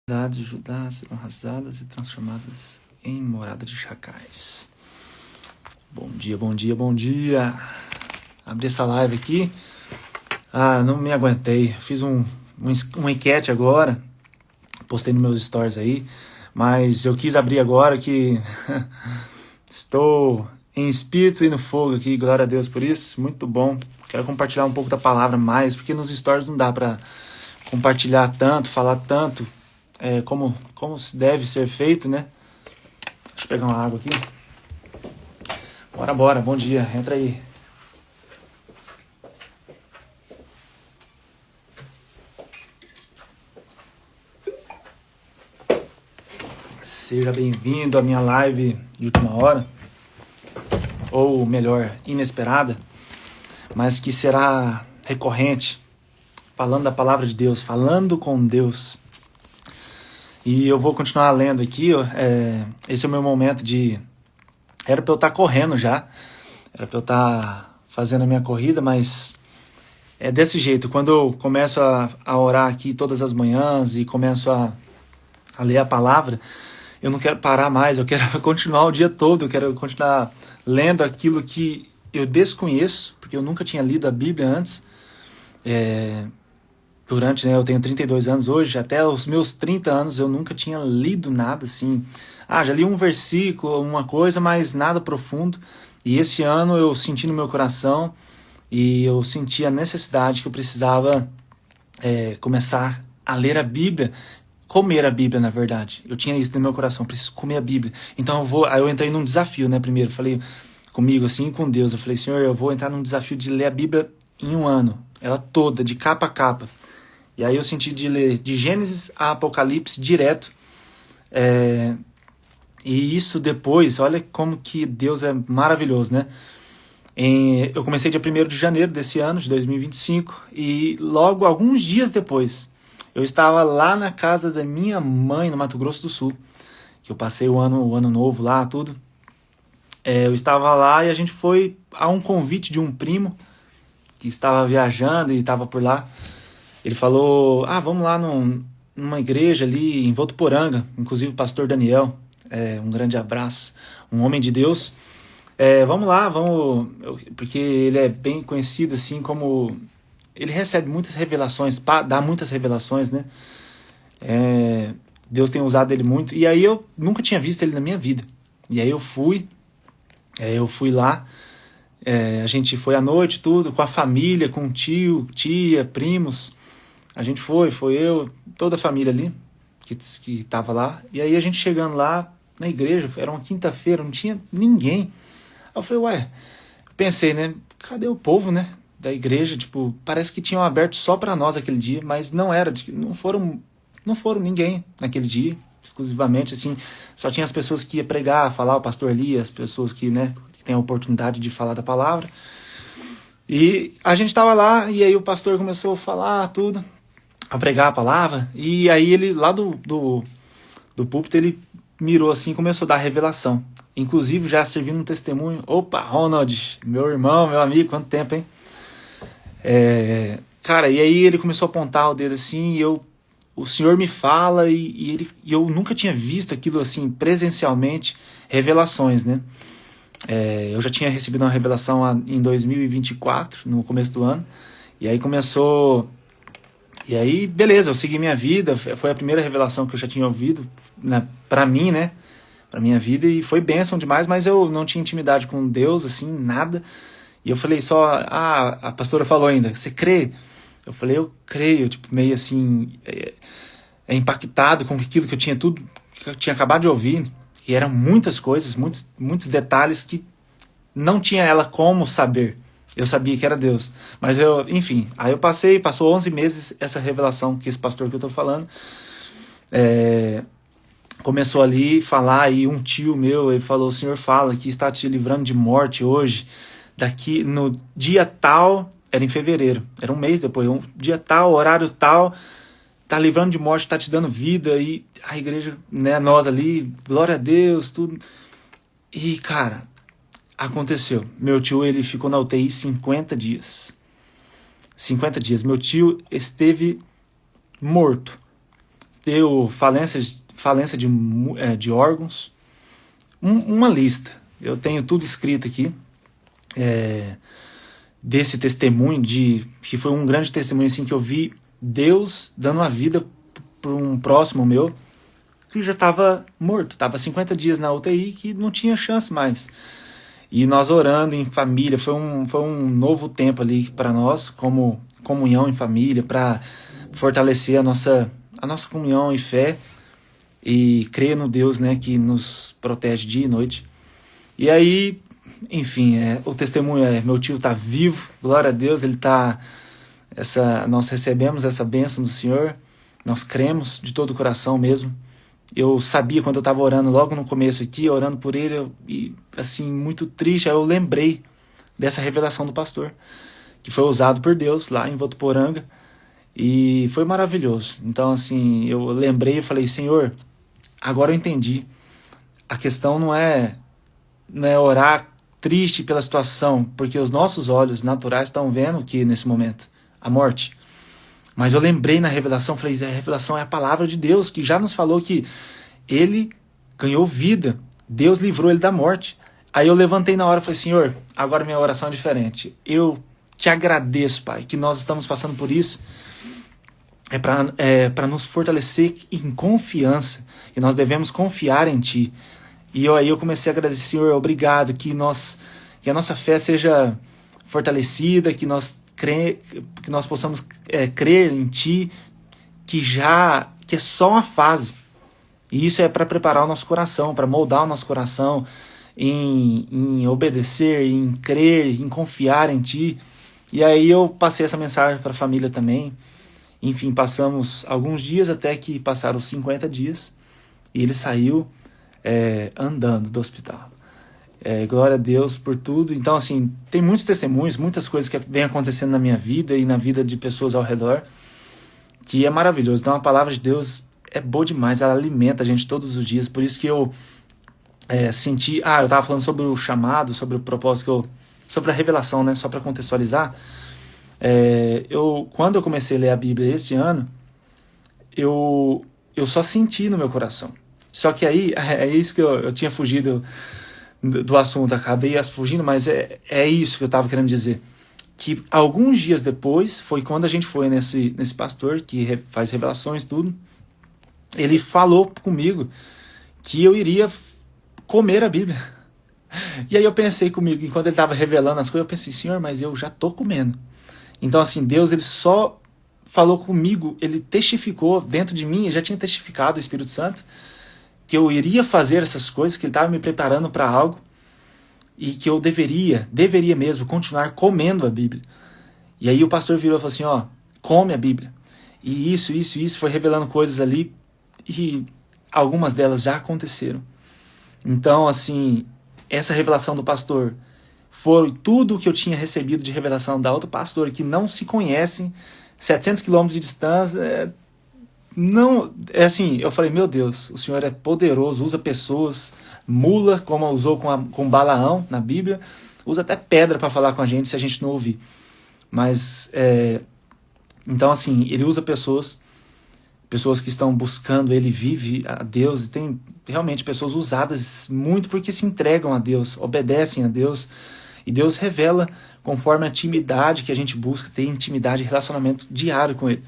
cidades de Judá serão arrasadas e transformadas em morada de chacais. Bom dia, bom dia, bom dia. Abri essa live aqui. Não me aguentei. Fiz uma enquete agora. Postei nos meus stories aí. Mas eu quis abrir agora que estou em espírito e no fogo aqui. Glória a Deus por isso. Muito bom. Quero compartilhar um pouco da palavra mais, porque nos stories não dá para compartilhar tanto, falar tanto. Como deve ser feito, né? Deixa eu pegar uma água aqui. Bora, bom dia, entra aí. Seja bem-vindo à minha live de última hora, ou melhor, inesperada, mas que será recorrente, falando da palavra de Deus, falando com Deus. E eu vou continuar lendo aqui, esse é o meu momento de... Era para eu estar correndo já, era para eu estar fazendo a minha corrida, mas é desse jeito. Quando eu começo a orar aqui todas as manhãs e começo a ler a palavra, eu não quero parar mais, eu quero continuar o dia todo, eu quero continuar lendo aquilo que eu desconheço, porque eu nunca tinha lido a Bíblia antes. Eu tenho 32 anos hoje, até os meus 30 anos eu nunca tinha lido nada assim. Já li um versículo, uma coisa, mas nada profundo. E esse ano eu senti no meu coração e eu senti a necessidade que eu precisava começar a ler a Bíblia, comer a Bíblia, na verdade. Eu tinha isso no meu coração, eu preciso comer a Bíblia. Então aí eu entrei num desafio, né, primeiro. Falei comigo assim, com Deus. Eu falei, Senhor, eu vou entrar num desafio de ler a Bíblia em um ano. Ela toda, de capa a capa. E aí eu senti de ler de Gênesis a Apocalipse direto. E isso depois, olha como que Deus é maravilhoso, né? Eu comecei dia 1º de janeiro desse ano, de 2025, e logo, alguns dias depois, eu estava lá na casa da minha mãe, no Mato Grosso do Sul, que eu passei o ano novo lá, tudo. Eu estava lá e a gente foi a um convite de um primo que estava viajando e estava por lá. Ele falou, vamos lá numa igreja ali em Votuporanga, inclusive o pastor Daniel, um grande abraço, um homem de Deus. Vamos lá, porque ele é bem conhecido assim como... Ele recebe muitas revelações, dá muitas revelações, né? Deus tem usado ele muito. E aí eu nunca tinha visto ele na minha vida. E aí eu fui lá, a gente foi à noite, tudo, com a família, com tio, tia, primos. A gente foi eu, toda a família ali, que tava lá. E aí a gente chegando lá na igreja, era uma quinta-feira, não tinha ninguém. Aí eu falei, pensei, né, cadê o povo, né, da igreja? Tipo, parece que tinham aberto só para nós aquele dia, mas não era, não foram ninguém naquele dia, exclusivamente, assim, só tinha as pessoas que iam pregar, falar, o pastor ali, as pessoas que, né, que têm a oportunidade de falar da palavra. E a gente tava lá, e aí o pastor começou a falar tudo, a pregar a palavra, e aí ele, lá do púlpito, ele mirou assim, começou a dar revelação. Inclusive, já servindo um testemunho. Opa, Ronald, meu irmão, meu amigo, quanto tempo, hein? Cara, e aí ele começou a apontar o dedo assim, e o Senhor me fala, e eu nunca tinha visto aquilo assim, presencialmente, revelações, né? Eu já tinha recebido uma revelação em 2024, no começo do ano, e aí começou... E aí, beleza, eu segui minha vida, foi a primeira revelação que eu já tinha ouvido, né, pra mim, né, pra minha vida, e foi bênção demais, mas eu não tinha intimidade com Deus, assim, nada, e eu falei a pastora falou ainda, você crê? Eu falei, eu creio, tipo, meio assim, impactado com aquilo que eu tinha acabado de ouvir, que eram muitas coisas, muitos detalhes que não tinha ela como saber. Eu sabia que era Deus. Mas enfim, aí passou 11 meses essa revelação que esse pastor que eu tô falando começou ali a falar, e um tio meu, ele falou, o Senhor fala que está te livrando de morte hoje, daqui no dia tal, era em fevereiro, era um mês depois, um dia tal, horário tal, tá livrando de morte, tá te dando vida, e a igreja, né, nós ali, glória a Deus, tudo. E, cara, aconteceu. Meu tio, ele ficou na UTI 50 dias. 50 dias. Meu tio esteve morto. deu falência de órgãos, uma lista. Eu tenho tudo escrito aqui, desse testemunho, que foi um grande testemunho assim, que eu vi Deus dando a vida para um próximo meu, que já estava morto, estava 50 dias na UTI, que não tinha chance mais. E nós orando em família, foi um novo tempo ali para nós, como comunhão em família, para fortalecer a nossa comunhão e fé, e crer no Deus, né, que nos protege dia e noite. E aí, enfim, o testemunho meu tio está vivo, glória a Deus, nós recebemos essa bênção do Senhor, nós cremos de todo o coração mesmo. Eu sabia quando eu estava orando logo no começo aqui, orando por ele, e assim, muito triste, aí eu lembrei dessa revelação do pastor, que foi usado por Deus lá em Votuporanga, e foi maravilhoso. Então assim, eu lembrei e falei, Senhor, agora eu entendi, a questão não é orar triste pela situação, porque os nossos olhos naturais estão vendo que nesse momento, a morte. Mas eu lembrei na revelação, falei, a revelação é a palavra de Deus, que já nos falou que ele ganhou vida, Deus livrou ele da morte. Aí eu levantei na hora e falei, Senhor, agora minha oração é diferente. Eu te agradeço, Pai, que nós estamos passando por isso. É para nos fortalecer em confiança, e nós devemos confiar em Ti. E aí eu comecei a agradecer, Senhor, obrigado, que a nossa fé seja fortalecida, que nós possamos crer em Ti, que é só uma fase. E isso é para preparar o nosso coração, para moldar o nosso coração em obedecer, em crer, em confiar em Ti. E aí eu passei essa mensagem para a família também. Enfim, passamos alguns dias até que passaram os 50 dias e ele saiu andando do hospital. Glória a Deus por tudo. Então, assim, tem muitos testemunhos, muitas coisas que vem acontecendo na minha vida e na vida de pessoas ao redor, que é maravilhoso. Então, a palavra de Deus é boa demais, ela alimenta a gente todos os dias. Por isso que eu senti... eu estava falando sobre o chamado, sobre o propósito, sobre a revelação, né? Só para contextualizar. Quando eu comecei a ler a Bíblia esse ano, eu só senti no meu coração. Só que aí, é isso que eu tinha fugido do assunto, acabei fugindo, mas é isso que eu estava querendo dizer. Que alguns dias depois, foi quando a gente foi nesse pastor, que faz revelações e tudo, ele falou comigo que eu iria comer a Bíblia. E aí eu pensei comigo, enquanto ele estava revelando as coisas, eu pensei, Senhor, mas eu já estou comendo. Então assim, Deus, ele só falou comigo, ele testificou dentro de mim, ele já tinha testificado, o Espírito Santo, que eu iria fazer essas coisas, que ele estava me preparando para algo, e que eu deveria mesmo continuar comendo a Bíblia. E aí o pastor virou e falou assim, come a Bíblia. E isso, foi revelando coisas ali, e algumas delas já aconteceram. Então, assim, essa revelação do pastor foi tudo o que eu tinha recebido de revelação da outra pastora, que não se conhecem, 700 quilômetros de distância. Não, assim, eu falei, meu Deus, o Senhor é poderoso, usa pessoas, mula, como usou com Balaão na Bíblia, usa até pedra para falar com a gente se a gente não ouvir. Mas, então assim, ele usa pessoas que estão buscando, ele vive a Deus, e tem realmente pessoas usadas muito porque se entregam a Deus, obedecem a Deus, e Deus revela conforme a intimidade que a gente busca, ter intimidade e relacionamento diário com Ele.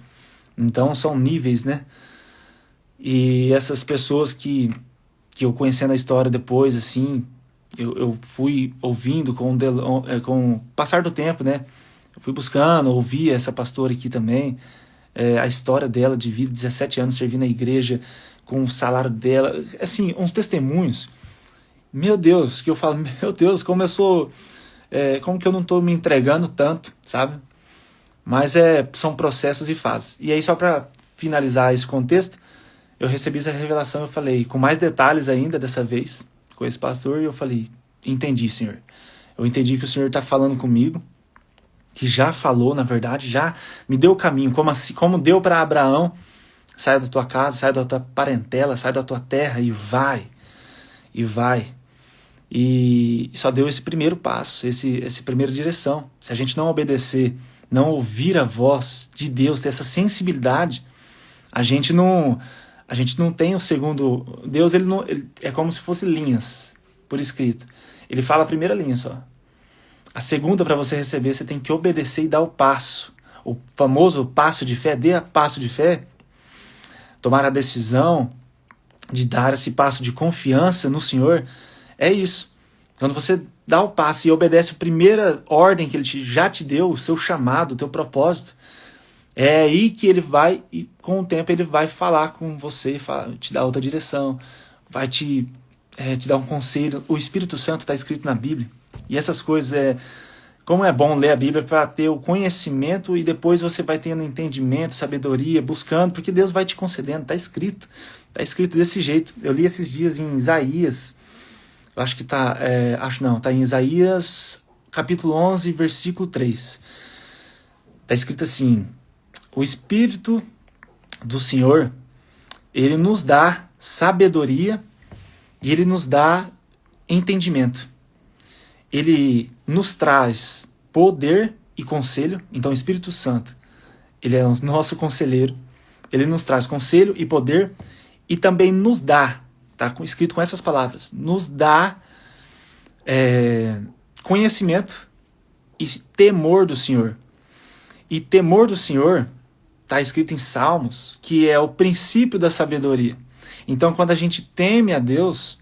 Então são níveis, né? E essas pessoas que eu conhecendo a história depois, assim, eu fui ouvindo com o passar do tempo, né? Eu fui buscando, ouvi essa pastora aqui também, a história dela de vida, 17 anos servindo na igreja, com o salário dela, assim, uns testemunhos, meu Deus, que eu falo, meu Deus, como eu sou, como que eu não estou me entregando tanto, sabe? Mas são processos e fases. E aí, só para finalizar esse contexto, eu recebi essa revelação, eu falei, com mais detalhes ainda dessa vez, com esse pastor, e eu falei, entendi, Senhor. Eu entendi que o Senhor está falando comigo, que já falou, na verdade, já me deu o caminho, como deu para Abraão, sai da tua casa, sai da tua parentela, sai da tua terra e vai. E só deu esse primeiro passo, essa primeira direção. Se a gente não obedecer, não ouvir a voz de Deus, ter essa sensibilidade, a gente não A gente não tem o segundo... Deus ele é como se fosse linhas por escrito. Ele fala a primeira linha só. A segunda, para você receber, você tem que obedecer e dar o passo. O famoso passo de fé, dê a passo de fé. Tomar a decisão de dar esse passo de confiança no Senhor. É isso. Quando você dá o passo e obedece a primeira ordem que Ele já te deu, o seu chamado, o teu propósito, é aí que Ele vai, e com o tempo Ele vai falar com você, te dar outra direção, vai te dar um conselho. O Espírito Santo está escrito na Bíblia. E essas coisas, como é bom ler a Bíblia para ter o conhecimento e depois você vai tendo entendimento, sabedoria, buscando, porque Deus vai te concedendo, está escrito desse jeito. Eu li esses dias em Isaías, eu acho que está em Isaías capítulo 11, versículo 3. Está escrito assim: o Espírito do Senhor, Ele nos dá sabedoria e Ele nos dá entendimento. Ele nos traz poder e conselho. Então o Espírito Santo, Ele é o nosso conselheiro. Ele nos traz conselho e poder e também nos dá, está escrito com essas palavras, nos dá conhecimento e temor do Senhor. E temor do Senhor está escrito em Salmos, que é o princípio da sabedoria. Então quando a gente teme a Deus,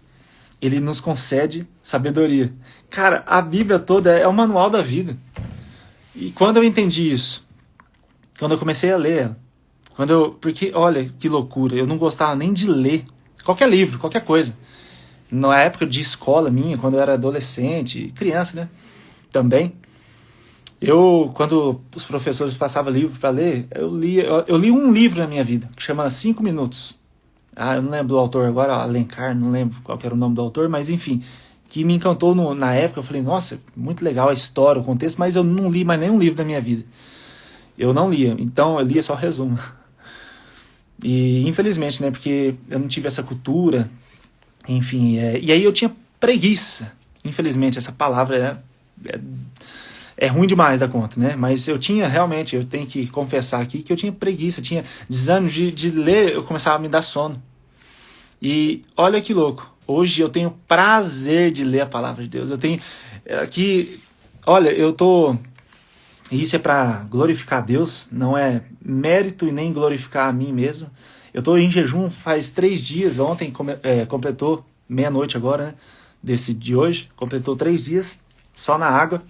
Ele nos concede sabedoria. Cara, a Bíblia toda é o manual da vida. E quando eu entendi isso, quando eu comecei a ler, porque olha que loucura, eu não gostava nem de ler qualquer livro, qualquer coisa. Na época de escola minha, quando eu era adolescente, criança, né? Também. Quando os professores passavam livro para ler, eu li um livro na minha vida, que chama 5 Minutos. Eu não lembro do autor agora, Alencar, não lembro qual que era o nome do autor, mas enfim, que me encantou na época. Eu falei, nossa, muito legal a história, o contexto, mas eu não li mais nenhum livro da minha vida. Eu não lia, então eu lia só resumo. E infelizmente, né, porque eu não tive essa cultura, enfim, e aí eu tinha preguiça. Infelizmente, essa palavra é ruim demais da conta, né? Mas eu tenho que confessar aqui que eu tinha preguiça, tinha desânimo de ler, eu começava a me dar sono. E olha que louco, hoje eu tenho prazer de ler a palavra de Deus. Eu tenho aqui, olha, isso é para glorificar a Deus, não é mérito e nem glorificar a mim mesmo. Eu estou em jejum faz 3 dias, ontem completou meia-noite agora, né? Desse de hoje, completou 3 dias, só na água.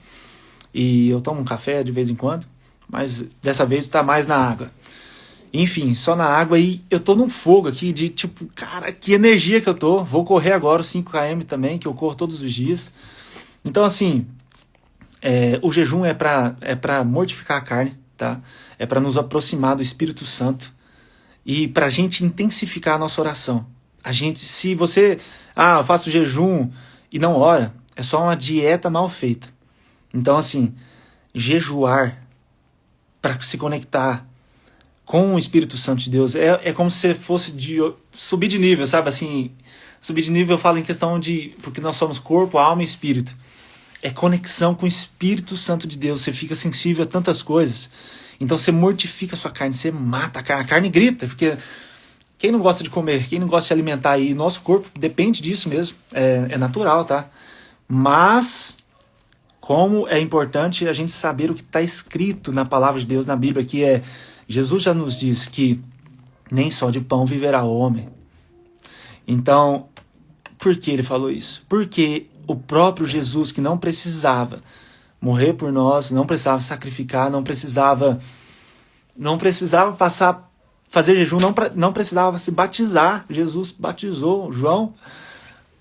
E eu tomo um café de vez em quando, mas dessa vez está mais na água. Enfim, só na água, e eu tô num fogo aqui de tipo, cara, que energia que eu tô. Vou correr agora os 5 km também, que eu corro todos os dias. Então assim, o jejum é para mortificar a carne, tá? É para nos aproximar do Espírito Santo e para a gente intensificar a nossa oração. Se você, eu faço jejum e não ora, é só uma dieta mal feita. Então assim, jejuar para se conectar com o Espírito Santo de Deus é como se fosse subir de nível, sabe? Assim, subir de nível eu falo em questão porque nós somos corpo, alma e espírito. É conexão com o Espírito Santo de Deus. Você fica sensível a tantas coisas. Então você mortifica a sua carne, você mata a carne. A carne grita, porque quem não gosta de comer, quem não gosta de se alimentar, e nosso corpo depende disso mesmo. É natural, tá? Mas como é importante a gente saber o que está escrito na palavra de Deus, na Bíblia, que Jesus já nos diz que nem só de pão viverá o homem. Então, por que ele falou isso? Porque o próprio Jesus, que não precisava morrer por nós, não precisava sacrificar, não precisava fazer jejum, não precisava se batizar. Jesus batizou João,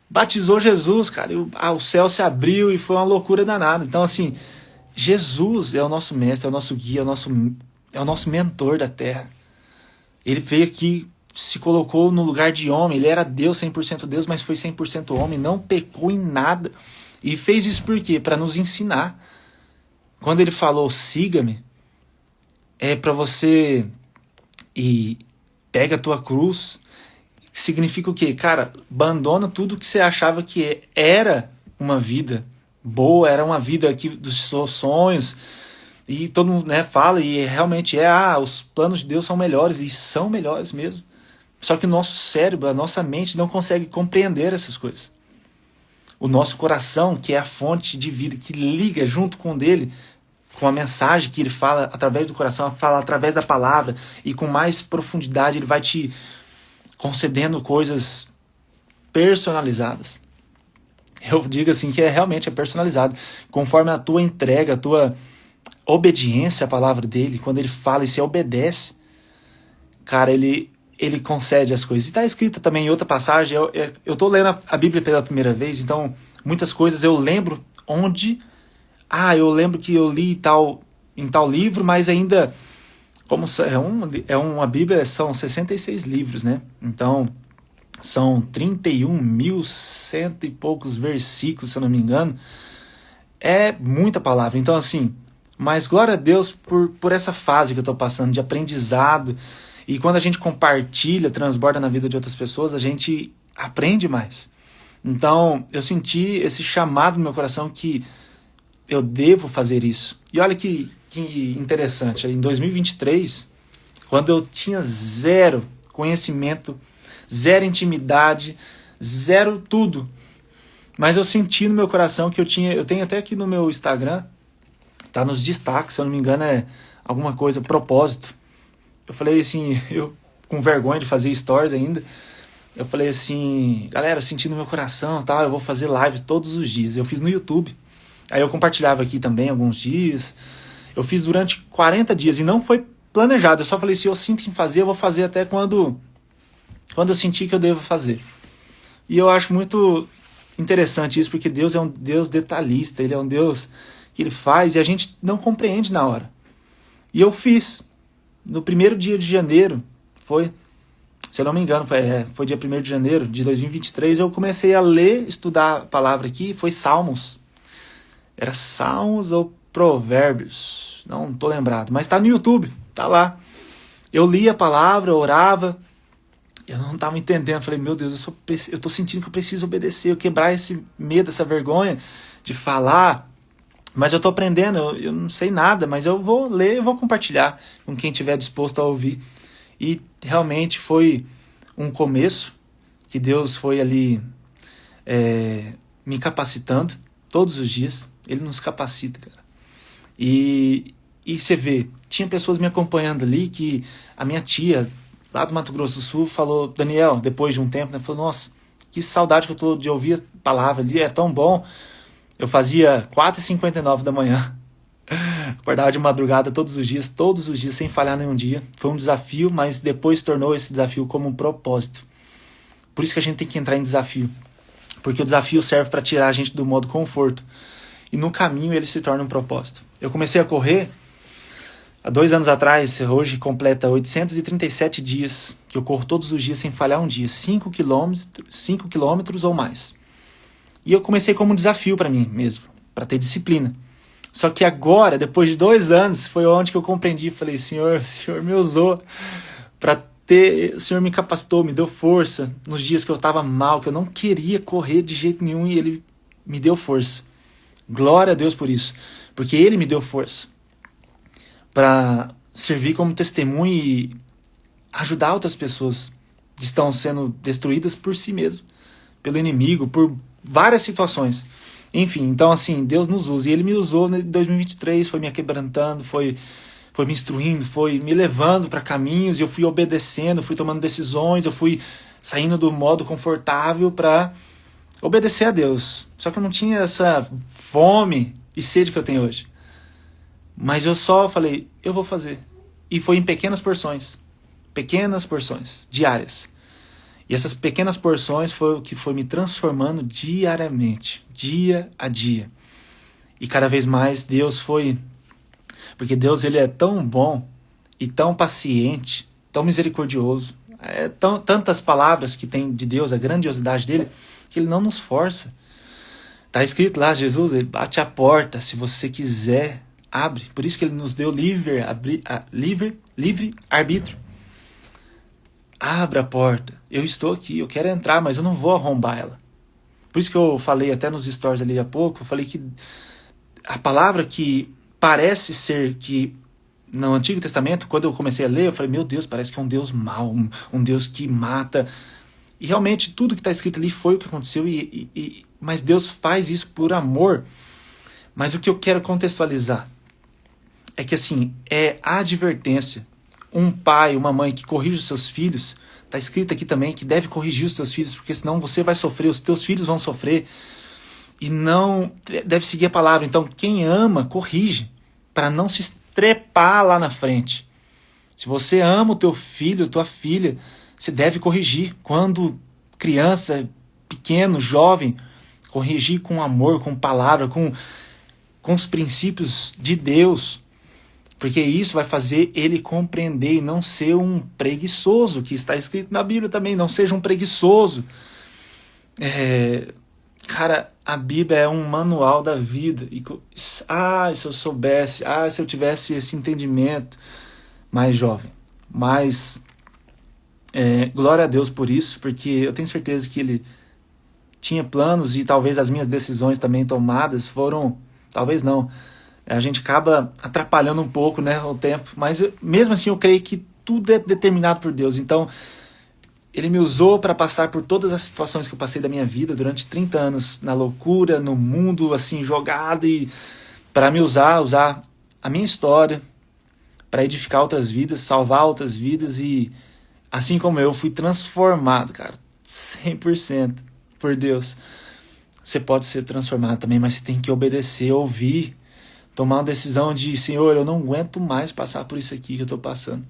batizou Jesus, cara, e o céu se abriu e foi uma loucura danada. Então, assim, Jesus é o nosso mestre, é o nosso guia, é o nosso mentor da terra. Ele veio aqui, se colocou no lugar de homem. Ele era Deus, 100% Deus, mas foi 100% homem, não pecou em nada. E fez isso por quê? Para nos ensinar. Quando ele falou, siga-me, é para você e pega a tua cruz. Significa o quê? Cara, abandona tudo que você achava que era uma vida boa, era uma vida aqui dos seus sonhos. E todo mundo, né, fala, e realmente os planos de Deus são melhores, e são melhores mesmo. Só que o nosso cérebro, a nossa mente não consegue compreender essas coisas. O nosso coração, que é a fonte de vida, que liga junto com o dele, com a mensagem que ele fala através do coração, fala através da palavra, e com mais profundidade ele vai te concedendo coisas personalizadas. Eu digo assim que realmente é personalizado. Conforme a tua entrega, a tua obediência à palavra dele, quando ele fala e você obedece, cara, ele concede as coisas. E está escrito também em outra passagem, eu estou lendo a Bíblia pela primeira vez, então muitas coisas eu lembro onde... eu lembro que eu li em tal livro, mas ainda... Como é uma Bíblia, são 66 livros, né? Então, são 31.100 e poucos versículos, se eu não me engano. É muita palavra. Então, assim, mas glória a Deus por essa fase que eu estou passando de aprendizado. E quando a gente compartilha, transborda na vida de outras pessoas, a gente aprende mais. Então, eu senti esse chamado no meu coração que eu devo fazer isso. E olha que interessante, em 2023, quando eu tinha zero conhecimento, zero intimidade, zero tudo, mas eu senti no meu coração que eu tenho até aqui no meu Instagram, tá nos destaques, se eu não me engano é alguma coisa, propósito. Eu falei assim, eu com vergonha de fazer stories ainda, eu falei assim, galera, eu senti no meu coração, tá, eu vou fazer live todos os dias. Eu fiz no YouTube, aí eu compartilhava aqui também alguns dias. Eu fiz durante 40 dias e não foi planejado. Eu só falei, se eu sinto em fazer, eu vou fazer até quando eu sentir que eu devo fazer. E eu acho muito interessante isso, porque Deus é um Deus detalhista, Ele é um Deus que Ele faz e a gente não compreende na hora. E eu fiz. No primeiro dia de janeiro, se eu não me engano, foi dia 1º de janeiro de 2023, eu comecei a estudar a palavra aqui, foi Salmos. Era Salmos ou Provérbios, não tô lembrado, mas tá no YouTube, tá lá. Eu li a palavra, eu orava, eu não tava entendendo, falei, meu Deus, eu tô sentindo que eu preciso obedecer, eu quebrar esse medo, essa vergonha de falar, mas eu tô aprendendo, eu não sei nada, mas eu vou ler, eu vou compartilhar com quem estiver disposto a ouvir. E realmente foi um começo, que Deus foi ali me capacitando todos os dias, Ele nos capacita, cara. E você vê, tinha pessoas me acompanhando ali que a minha tia, lá do Mato Grosso do Sul, falou, Daniel, depois de um tempo, né, falou, nossa, que saudade que eu tô de ouvir a palavra ali, é tão bom. Eu fazia 4h59 da manhã, acordava de madrugada todos os dias, sem falhar nenhum dia. Foi um desafio, mas depois tornou esse desafio como um propósito. Por isso que a gente tem que entrar em desafio, porque o desafio serve para tirar a gente do modo conforto. E no caminho ele se torna um propósito. Eu comecei a correr há 2 anos atrás, hoje completa 837 dias, que eu corro todos os dias sem falhar um dia, 5 quilômetros ou mais. E eu comecei como um desafio para mim mesmo, para ter disciplina. Só que agora, depois de 2 anos, foi onde que eu compreendi, falei, Senhor, o Senhor me usou para o Senhor me capacitou, me deu força nos dias que eu estava mal, que eu não queria correr de jeito nenhum e Ele me deu força. Glória a Deus por isso, porque Ele me deu força para servir como testemunho e ajudar outras pessoas que estão sendo destruídas por si mesmo, pelo inimigo, por várias situações. Enfim, então assim, Deus nos usa. E Ele me usou em 2023, foi me quebrantando, foi me instruindo, foi me levando para caminhos, e eu fui obedecendo, fui tomando decisões, eu fui saindo do modo confortável para obedecer a Deus. Só que eu não tinha essa fome e sede que eu tenho hoje. Mas eu só falei, eu vou fazer. E foi em pequenas porções diárias. E essas pequenas porções foi o que foi me transformando diariamente, dia a dia. E cada vez mais Deus foi... Porque Deus, Ele é tão bom e tão paciente, tão misericordioso. Tantas palavras que tem de Deus, a grandiosidade dele, que Ele não nos força. Está escrito lá, Jesus, Ele bate a porta, se você quiser, abre. Por isso que Ele nos deu livre arbítrio. Abra a porta. Eu estou aqui, eu quero entrar, mas eu não vou arrombar ela. Por isso que eu falei até nos stories ali há pouco, eu falei que a palavra que parece ser que no Antigo Testamento, quando eu comecei a ler, eu falei, meu Deus, parece que é um Deus mau, um Deus que mata. E realmente tudo que está escrito ali foi o que aconteceu, mas Deus faz isso por amor. Mas o que eu quero contextualizar é que assim, é a advertência. Um pai, uma mãe que corrige os seus filhos, está escrito aqui também que deve corrigir os seus filhos, porque senão você vai sofrer, os teus filhos vão sofrer. E não deve seguir a palavra. Então, quem ama, corrige, para não se estrepar lá na frente. Se você ama o teu filho, tua filha, você deve corrigir. Quando criança, pequeno, jovem, corrigir com amor, com palavra, com os princípios de Deus. Porque isso vai fazer ele compreender e não ser um preguiçoso, que está escrito na Bíblia também. Não seja um preguiçoso. Cara, a Bíblia é um manual da vida. Se eu soubesse, se eu tivesse esse entendimento mais jovem. Mas glória a Deus por isso, porque eu tenho certeza que ele tinha planos e talvez as minhas decisões também tomadas foram, talvez não, a gente acaba atrapalhando um pouco, né, o tempo, mas mesmo assim eu creio que tudo é determinado por Deus. Então ele me usou para passar por todas as situações que eu passei da minha vida durante 30 anos, na loucura, no mundo assim jogado, e para me usar a minha história para edificar outras vidas, salvar outras vidas. E assim como eu fui transformado, cara, 100% por Deus. Você pode ser transformado também, mas você tem que obedecer, ouvir, tomar uma decisão de, Senhor, eu não aguento mais passar por isso aqui que eu estou passando.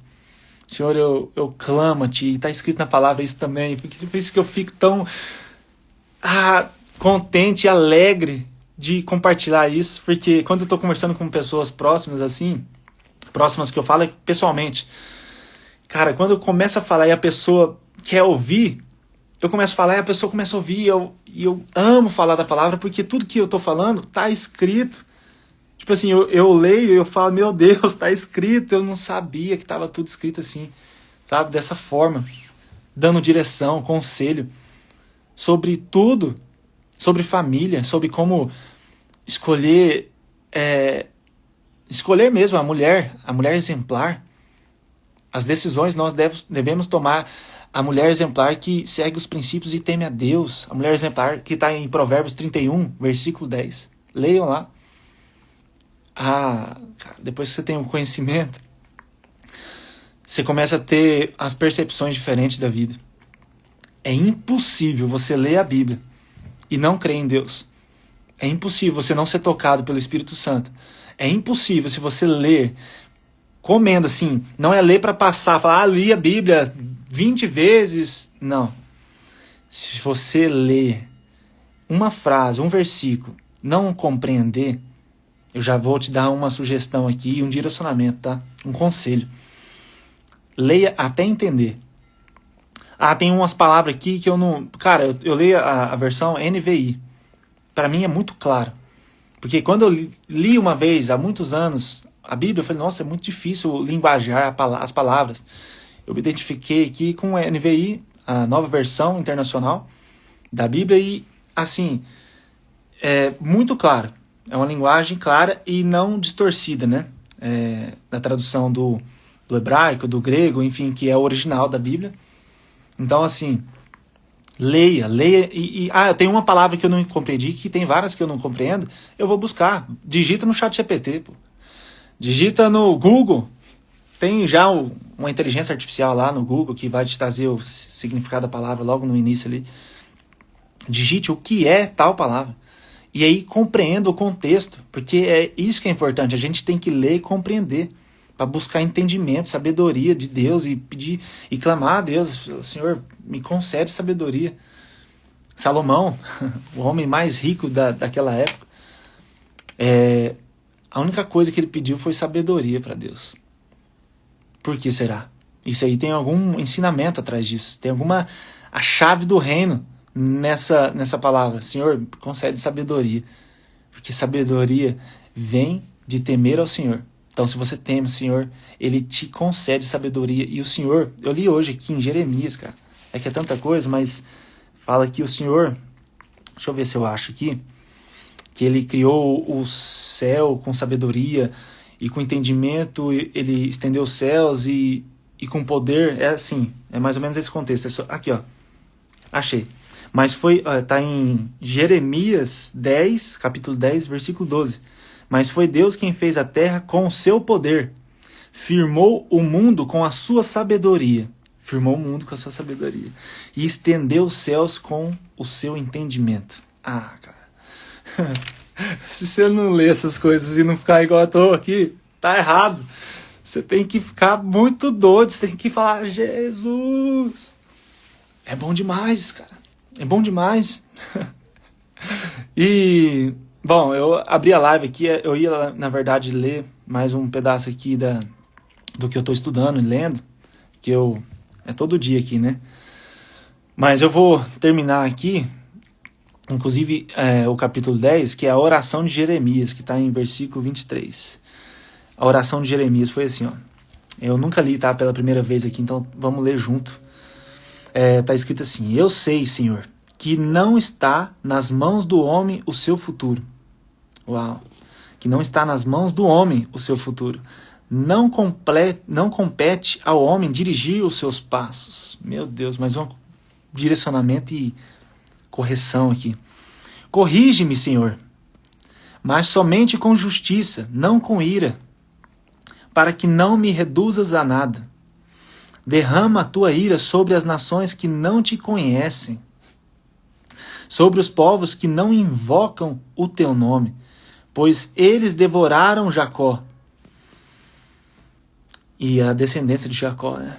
Senhor, eu clamo a Ti, e está escrito na palavra isso também, porque por isso que eu fico tão contente e alegre de compartilhar isso, porque quando eu estou conversando com pessoas próximas assim, próximas que eu falo pessoalmente, cara, quando eu começo a falar e a pessoa quer ouvir, eu começo a falar e a pessoa começa a ouvir, e eu amo falar da palavra, porque tudo que eu estou falando está escrito. Tipo assim, eu leio e eu falo, meu Deus, está escrito, eu não sabia que estava tudo escrito assim, sabe, dessa forma, dando direção, conselho, sobre tudo, sobre família, sobre como escolher mesmo a mulher exemplar. As decisões nós devemos tomar. A mulher exemplar que segue os princípios e teme a Deus. A mulher exemplar que está em Provérbios 31, versículo 10. Leiam lá. Cara, depois que você tem um conhecimento, você começa a ter as percepções diferentes da vida. É impossível você ler a Bíblia e não crer em Deus. É impossível você não ser tocado pelo Espírito Santo. É impossível se você ler comendo assim, não é ler para passar, falar, li a Bíblia 20 vezes. Não. Se você ler uma frase, um versículo, não compreender, eu já vou te dar uma sugestão aqui, um direcionamento, tá? Um conselho. Leia até entender. Tem umas palavras aqui que eu não... Cara, eu leio a versão NVI. Para mim é muito claro. Porque quando eu li uma vez, há muitos anos, a Bíblia, eu falei, nossa, é muito difícil linguajar as palavras. Eu me identifiquei aqui com a NVI, a nova versão internacional da Bíblia, e assim, é muito claro. É uma linguagem clara e não distorcida, né? Da tradução do hebraico, do grego, enfim, que é o original da Bíblia. Então, assim, leia. Eu tenho uma palavra que eu não compreendi, que tem várias que eu não compreendo, eu vou buscar. Digita no ChatGPT, pô. Digita no Google. Tem já uma inteligência artificial lá no Google que vai te trazer o significado da palavra logo no início ali. Digite o que é tal palavra. E aí compreenda o contexto, porque é isso que é importante. A gente tem que ler e compreender, para buscar entendimento, sabedoria de Deus, e pedir e clamar a Deus, Senhor, me concede sabedoria. Salomão, o homem mais rico daquela época, a única coisa que ele pediu foi sabedoria para Deus. Por que será? Isso aí tem algum ensinamento atrás disso, tem a chave do reino nessa palavra. Senhor, concede sabedoria, porque sabedoria vem de temer ao Senhor. Então, se você teme o Senhor, Ele te concede sabedoria. E o Senhor, eu li hoje aqui em Jeremias, cara, é que é tanta coisa, mas fala que o Senhor, deixa eu ver se eu acho aqui, que Ele criou o céu com sabedoria e com entendimento ele estendeu os céus e com poder. É assim, é mais ou menos esse contexto. Aqui, ó, achei. Mas foi, tá em Jeremias 10, capítulo 10, versículo 12. Mas foi Deus quem fez a terra com o seu poder, firmou o mundo com a sua sabedoria. Firmou o mundo com a sua sabedoria. E estendeu os céus com o seu entendimento. Ah, cara. Se você não ler essas coisas e não ficar igual eu tô aqui, tá errado. Você tem que ficar muito doido. Você tem que falar, Jesus. É bom demais, cara. É bom demais. E, bom, eu abri a live aqui. Eu ia, na verdade, ler mais um pedaço aqui do que eu tô estudando e lendo. Que é todo dia aqui, né? Mas eu vou terminar aqui, inclusive o capítulo 10, que é a oração de Jeremias, que está em versículo 23. A oração de Jeremias foi assim, ó. Eu nunca li, tá? Pela primeira vez aqui, então vamos ler junto. Tá escrito assim: Eu sei, Senhor, que não está nas mãos do homem o seu futuro. Uau! Que não está nas mãos do homem o seu futuro. Não compete ao homem dirigir os seus passos. Meu Deus, mas um direcionamento e correção aqui. Corrige-me, Senhor, mas somente com justiça, não com ira, para que não me reduzas a nada. Derrama a tua ira sobre as nações que não te conhecem, sobre os povos que não invocam o teu nome, pois eles devoraram Jacó e a descendência de Jacó, né?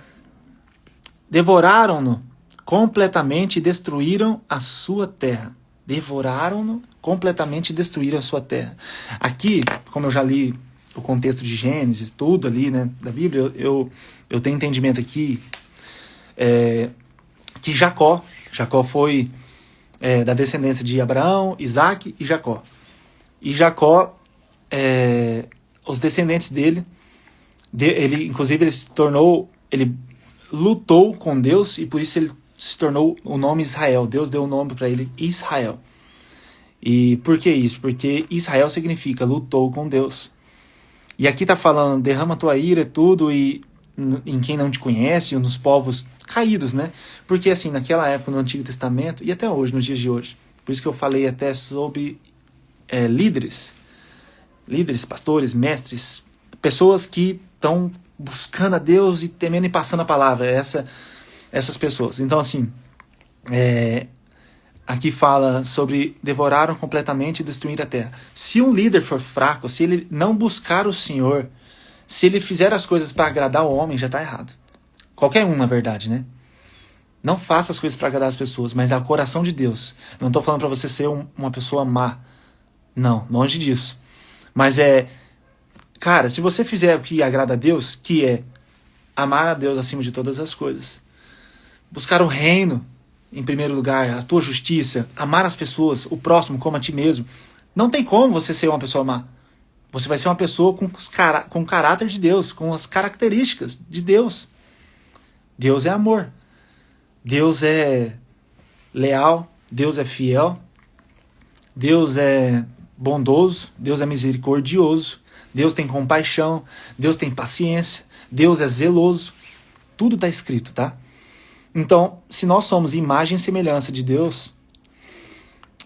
Devoraram-no completamente e destruíram a sua terra. Devoraram-no completamente e destruíram a sua terra. Aqui, como eu já li o contexto de Gênesis, tudo ali, né, da Bíblia, eu tenho entendimento aqui que Jacó foi da descendência de Abraão, Isaac e Jacó. E Jacó, os descendentes dele, inclusive ele lutou com Deus e por isso ele se tornou o nome Israel. Deus deu o nome para ele Israel. E por que isso? Porque Israel significa lutou com Deus. E aqui está falando, derrama tua ira, tudo, e em quem não te conhece, ou nos povos caídos, né? Porque assim, naquela época, no Antigo Testamento, e até hoje, nos dias de hoje, por isso que eu falei até sobre líderes, pastores, mestres, pessoas que estão buscando a Deus e temendo e passando a palavra, essas pessoas. Então, assim, aqui fala sobre devoraram completamente e destruir a terra. Se um líder for fraco, se ele não buscar o Senhor, se ele fizer as coisas para agradar o homem, já está errado. Qualquer um, na verdade, né? Não faça as coisas para agradar as pessoas, mas é o coração de Deus. Não estou falando para você ser uma pessoa má. Não, longe disso. Mas cara, se você fizer o que agrada a Deus, que é amar a Deus acima de todas as coisas, buscar o reino em primeiro lugar, a tua justiça, amar as pessoas, o próximo como a ti mesmo, não tem como você ser uma pessoa má. Você vai ser uma pessoa com o caráter de Deus, com as características de Deus. Deus é amor. Deus é leal. Deus é fiel. Deus é bondoso. Deus é misericordioso. Deus tem compaixão, Deus tem paciência, Deus é zeloso. Tudo está escrito, tá? Então, se nós somos imagem e semelhança de Deus,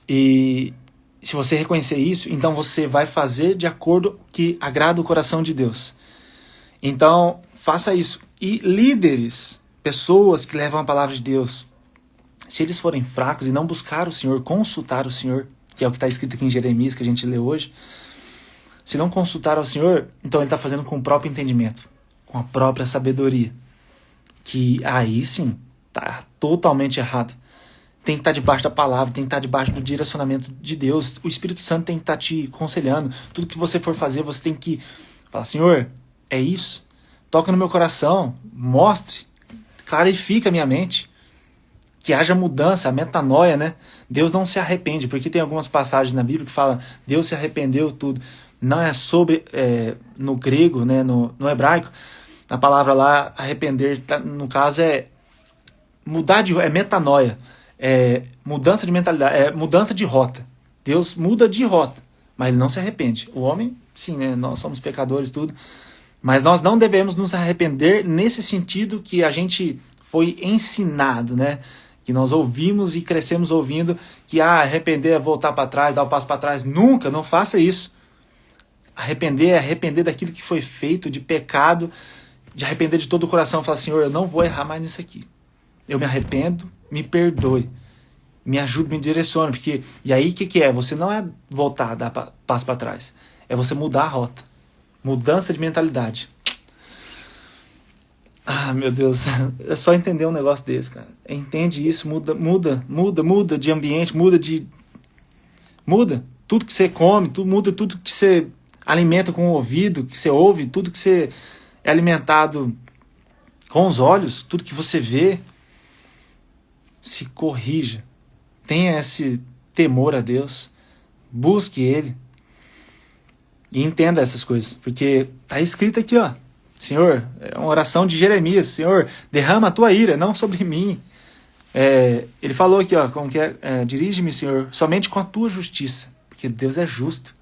e se você reconhecer isso, então você vai fazer de acordo que agrada o coração de Deus. Então, faça isso. E líderes, pessoas que levam a palavra de Deus, se eles forem fracos e não buscar o Senhor, consultar o Senhor, que é o que está escrito aqui em Jeremias, que a gente lê hoje, se não consultar ao Senhor, então ele está fazendo com o próprio entendimento, com a própria sabedoria. Que aí sim, está totalmente errado. Tem que estar debaixo da palavra, tem que estar debaixo do direcionamento de Deus. O Espírito Santo tem que estar te aconselhando. Tudo que você for fazer, você tem que falar, Senhor, é isso. Toca no meu coração, mostre, clarifica a minha mente. Que haja mudança, a metanoia, né? Deus não se arrepende, porque tem algumas passagens na Bíblia que falam, Deus se arrependeu tudo. Não é sobre, no grego, né, no hebraico, a palavra lá, arrepender, no caso mudar é metanoia, mudança de mentalidade, mudança de rota. Deus muda de rota, mas ele não se arrepende. O homem sim, né, nós somos pecadores, tudo, mas nós não devemos nos arrepender nesse sentido que a gente foi ensinado, né? Que nós ouvimos e crescemos ouvindo que arrepender é voltar para trás, dar o passo para trás. Nunca, não faça isso. Arrepender é arrepender daquilo que foi feito, de pecado, de arrepender de todo o coração. Falar, Senhor, eu não vou errar mais nisso aqui. Eu me arrependo, me perdoe. Me ajude, me direcione. Porque... E aí o que é? Você não é voltar, dar passo para trás. É você mudar a rota. Mudança de mentalidade. Ah, meu Deus, é só entender um negócio desse, cara. Entende isso, muda de ambiente, muda tudo que você come, muda tudo que você alimenta com o ouvido, que você ouve, tudo que você é alimentado com os olhos, tudo que você vê. Se corrija, tenha esse temor a Deus, busque Ele e entenda essas coisas, porque tá escrito aqui, ó. Senhor, é uma oração de Jeremias. Senhor, derrama a tua ira, não sobre mim. Ele falou aqui, ó, como que dirige-me, Senhor, somente com a tua justiça. Porque Deus é justo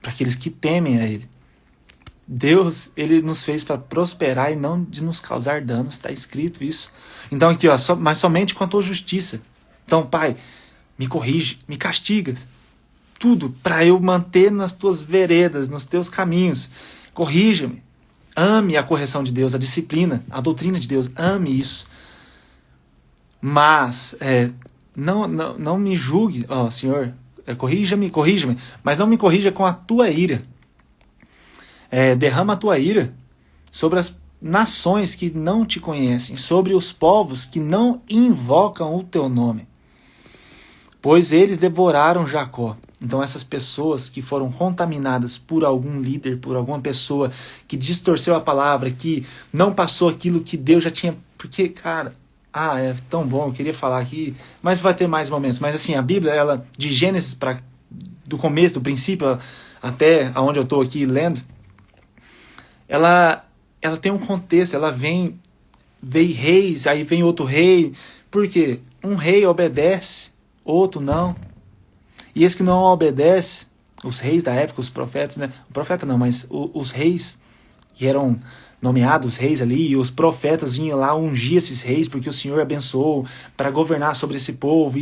para aqueles que temem a Ele. Deus, Ele nos fez para prosperar e não de nos causar danos. Está escrito isso. Então aqui, ó, mas somente com a tua justiça. Então, Pai, me corrige, me castiga. Tudo para eu manter nas tuas veredas, nos teus caminhos. Corrija-me. Ame a correção de Deus, a disciplina, a doutrina de Deus. Ame isso. Mas não me julgue, ó Senhor, corrija-me, mas não me corrija com a tua ira. Derrama a tua ira sobre as nações que não te conhecem, sobre os povos que não invocam o teu nome. Pois eles devoraram Jacó. Então essas pessoas que foram contaminadas por algum líder, por alguma pessoa que distorceu a palavra, que não passou aquilo que Deus já tinha... Porque, cara, é tão bom, eu queria falar aqui, mas vai ter mais momentos. Mas assim, a Bíblia, ela de Gênesis, do começo, do princípio, até onde eu estou aqui lendo, ela tem um contexto, ela vem reis, aí vem outro rei. Por quê? Um rei obedece, outro não. E esse que não obedece, os reis da época, os profetas, né? O profeta não, mas os reis que eram nomeados reis ali, e os profetas vinham lá ungir esses reis, porque o Senhor abençoou para governar sobre esse povo,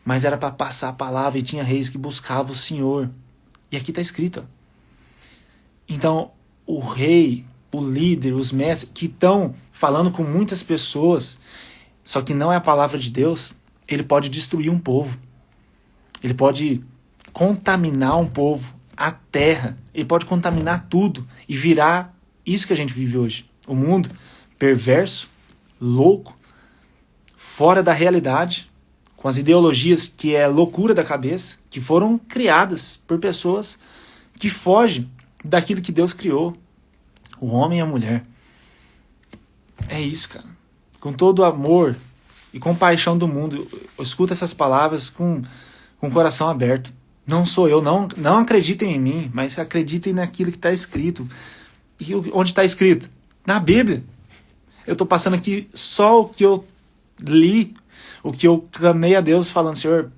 mas era para passar a palavra, e tinha reis que buscavam o Senhor. E aqui está escrito. Ó. Então, o rei, o líder, os mestres, que estão falando com muitas pessoas, só que não é a palavra de Deus, ele pode destruir um povo. Ele pode contaminar um povo, a terra. Ele pode contaminar tudo e virar isso que a gente vive hoje. O mundo perverso, louco, fora da realidade, com as ideologias que é loucura da cabeça, que foram criadas por pessoas que fogem daquilo que Deus criou. O homem e a mulher. É isso, cara. Com todo o amor e compaixão do mundo, eu escuto essas palavras com o coração aberto. Não sou eu, não acreditem em mim, mas acreditem naquilo que está escrito. E onde está escrito? Na Bíblia. Eu estou passando aqui só o que eu li, o que eu clamei a Deus falando, Senhor,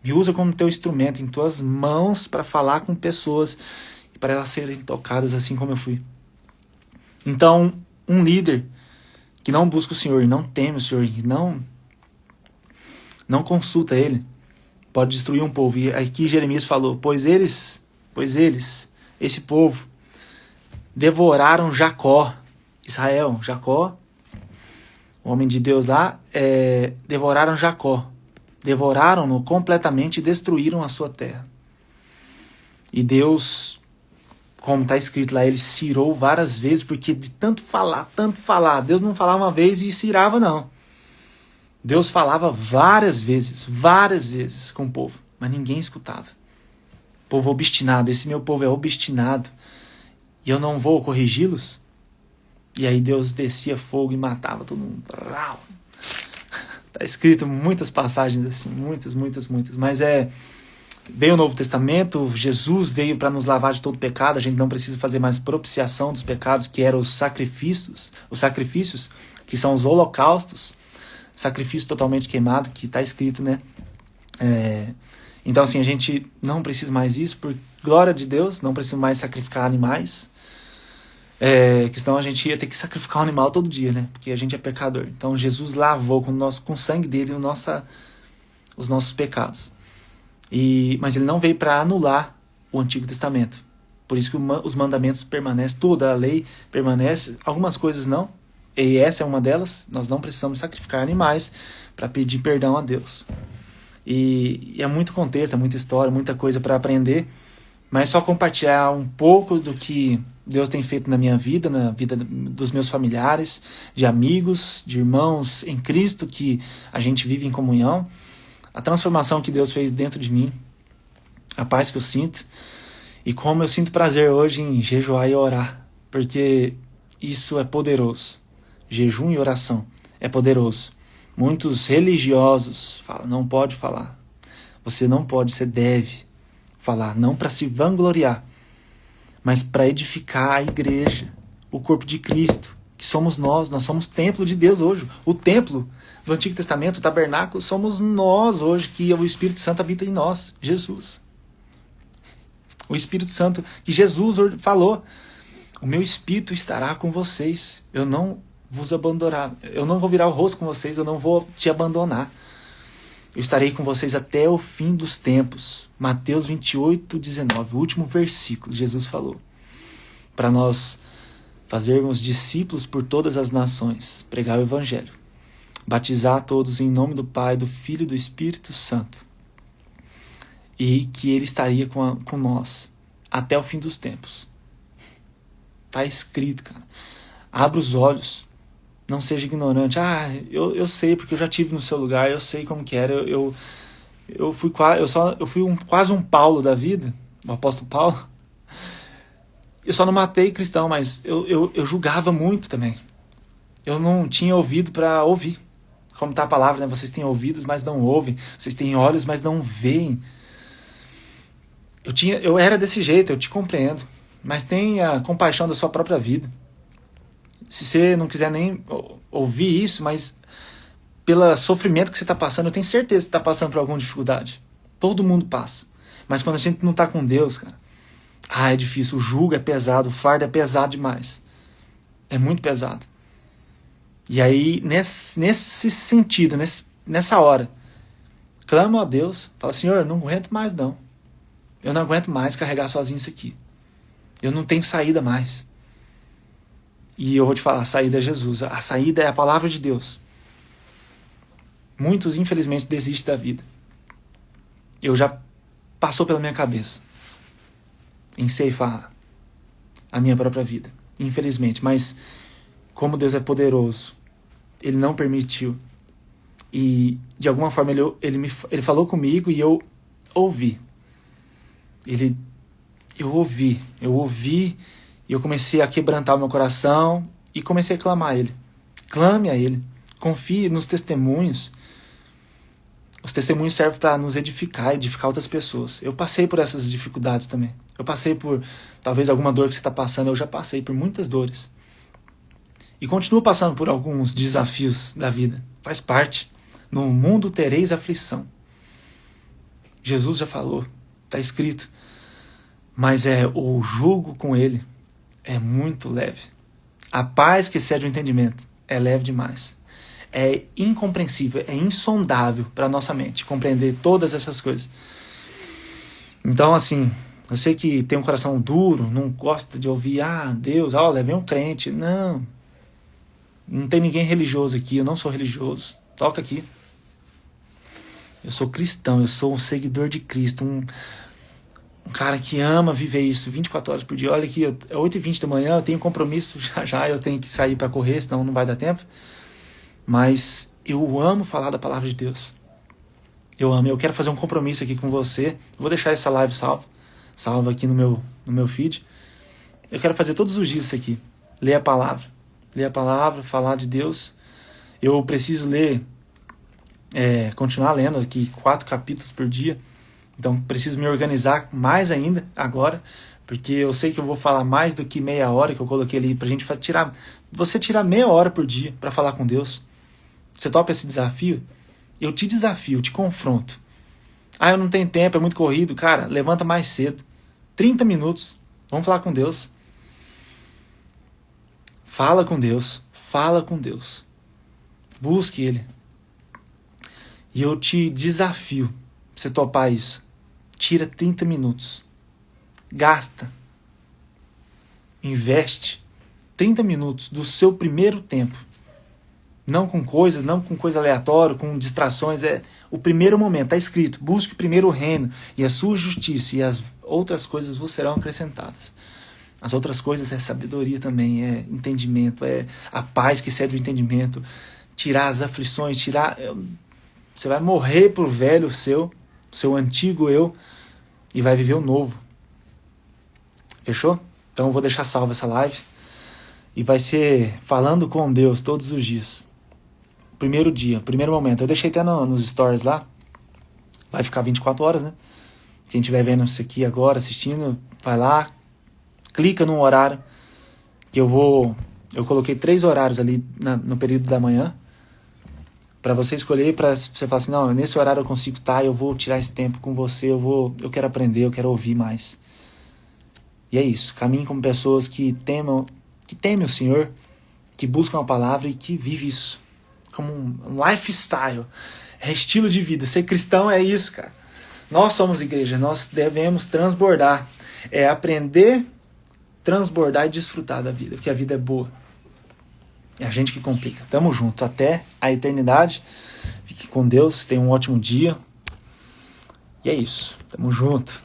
me usa como teu instrumento em tuas mãos para falar com pessoas e para elas serem tocadas assim como eu fui. Então, um líder que não busca o Senhor, não teme o Senhor, não consulta Ele, pode destruir um povo. E aqui Jeremias falou, pois eles, esse povo, devoraram Jacó, Israel, Jacó, o homem de Deus lá, devoraram Jacó, devoraram-no completamente e destruíram a sua terra. E Deus, como está escrito lá, ele se irou várias vezes, porque de tanto falar, Deus não falava uma vez e se irava, não. Deus falava várias vezes com o povo, mas ninguém escutava. Povo obstinado, esse meu povo é obstinado, e eu não vou corrigi-los? E aí Deus descia fogo e matava todo mundo. Está escrito muitas passagens assim, muitas, mas veio o Novo Testamento, Jesus veio para nos lavar de todo pecado, a gente não precisa fazer mais propiciação dos pecados, que eram os sacrifícios, que são os holocaustos, sacrifício totalmente queimado, que está escrito, né? Então, assim, a gente não precisa mais disso, por glória de Deus, não precisa mais sacrificar animais. Que senão a gente ia ter que sacrificar um animal todo dia, né? Porque a gente é pecador. Então, Jesus lavou com o sangue dele os nossos pecados. Mas ele não veio para anular o Antigo Testamento. Por isso que os mandamentos permanecem, toda a lei permanece, algumas coisas não. E essa é uma delas. Nós não precisamos sacrificar animais para pedir perdão a Deus. E é muito contexto, é muita história, muita coisa para aprender. Mas só compartilhar um pouco do que Deus tem feito na minha vida, na vida dos meus familiares, de amigos, de irmãos em Cristo, que a gente vive em comunhão. A transformação que Deus fez dentro de mim, a paz que eu sinto, e como eu sinto prazer hoje em jejuar e orar, porque isso é poderoso. Jejum e oração é poderoso. Muitos religiosos falam, não pode falar. Você não pode, você deve falar, não para se vangloriar, mas para edificar a igreja, o corpo de Cristo, que somos nós somos templo de Deus hoje. O templo do Antigo Testamento, o tabernáculo, somos nós hoje, que o Espírito Santo habita em nós, Jesus. O Espírito Santo, que Jesus falou, o meu Espírito estará com vocês, eu não vos abandonará, eu não vou virar o rosto com vocês, eu não vou te abandonar. Eu estarei com vocês até o fim dos tempos. Mateus 28, 19, o último versículo, Jesus falou. Para nós fazermos discípulos por todas as nações, pregar o Evangelho, batizar todos em nome do Pai, do Filho e do Espírito Santo. E que Ele estaria com nós até o fim dos tempos. Está escrito, cara. Abra os olhos. Não seja ignorante. Eu sei porque eu já estive no seu lugar, eu sei como que era. Eu fui quase um Paulo da vida, o apóstolo Paulo. Eu só não matei cristão, mas eu julgava muito também. Eu não tinha ouvido para ouvir. Como está a palavra, né? Vocês têm ouvidos, mas não ouvem. Vocês têm olhos, mas não veem. Eu era desse jeito, eu te compreendo. Mas tenha compaixão da sua própria vida. Se você não quiser nem ouvir isso, mas pelo sofrimento que você está passando, eu tenho certeza que você está passando por alguma dificuldade. Todo mundo passa. Mas quando a gente não está com Deus, cara, é difícil. O jugo é pesado, o fardo é pesado demais. É muito pesado. E aí, nesse sentido, nessa hora, clama a Deus, fala, Senhor, eu não aguento mais não. Eu não aguento mais carregar sozinho isso aqui. Eu não tenho saída mais. E eu vou te falar, a saída é Jesus. A saída é a palavra de Deus. Muitos, infelizmente, desistem da vida. Eu já passou pela minha cabeça em ceifar a minha própria vida. Infelizmente. Mas como Deus é poderoso, Ele não permitiu. E de alguma forma ele falou comigo e eu ouvi. Eu ouvi. E eu comecei a quebrantar o meu coração e comecei a clamar a Ele. Clame a Ele. Confie nos testemunhos. Os testemunhos servem para nos edificar outras pessoas. Eu passei por essas dificuldades também. Eu passei por, talvez, alguma dor que você está passando. Eu já passei por muitas dores. E continuo passando por alguns desafios da vida. Faz parte. No mundo tereis aflição. Jesus já falou. Está escrito. Mas o jugo com Ele é muito leve. A paz que excede o entendimento é leve demais. É incompreensível, é insondável para a nossa mente compreender todas essas coisas. Então, assim, eu sei que tem um coração duro, não gosta de ouvir, Deus, levei um crente. Não tem ninguém religioso aqui, eu não sou religioso. Toca aqui. Eu sou cristão, eu sou um seguidor de Cristo, um cara que ama viver isso 24 horas por dia. Olha aqui, é 8h20 da manhã, eu tenho compromisso já, eu tenho que sair para correr, senão não vai dar tempo. Mas eu amo falar da palavra de Deus. Eu quero fazer um compromisso aqui com você. Vou deixar essa live salva aqui no meu feed. Eu quero fazer todos os dias isso aqui. Ler a palavra, falar de Deus. Eu preciso continuar lendo aqui 4 capítulos por dia. Então preciso me organizar mais ainda agora, porque eu sei que eu vou falar mais do que meia hora que eu coloquei ali pra gente tirar. Você tirar meia hora por dia para falar com Deus. Você topa esse desafio? Eu te desafio, te confronto Ah, eu não tenho tempo, é muito corrido. Cara, levanta mais cedo. 30 minutos. Vamos falar com Deus. Fala com Deus. Fala com Deus. Busque Ele. E eu te desafio, pra você topar isso. Tira 30 minutos. Gasta. Investe 30 minutos do seu primeiro tempo. Não com coisas, não com coisa aleatória, com distrações. É o primeiro momento, está escrito. Busque primeiro o reino e a sua justiça, e as outras coisas vos serão acrescentadas. As outras coisas é sabedoria também, é entendimento, é a paz que excede o entendimento. Tirar as aflições, você vai morrer pro velho seu antigo eu, e vai viver o novo. Fechou? Então eu vou deixar salva essa live. E vai ser falando com Deus todos os dias. Primeiro dia, primeiro momento. Eu deixei até nos stories lá. Vai ficar 24 horas, né? Quem estiver vendo isso aqui agora, assistindo, vai lá, clica num horário. Que eu coloquei 3 horários ali no período da manhã. Para você escolher, para você falar assim, não, nesse horário eu consigo estar, eu vou tirar esse tempo com você, eu quero aprender, eu quero ouvir mais. E é isso. Caminhe como pessoas que temem o Senhor, que buscam a palavra e que vivem isso como um lifestyle, é estilo de vida. Ser cristão é isso, cara. Nós somos igreja, nós devemos transbordar. É aprender, transbordar e desfrutar da vida, porque a vida é boa. É a gente que complica. Tamo junto até a eternidade. Fique com Deus, tenha um ótimo dia. E é isso. Tamo junto.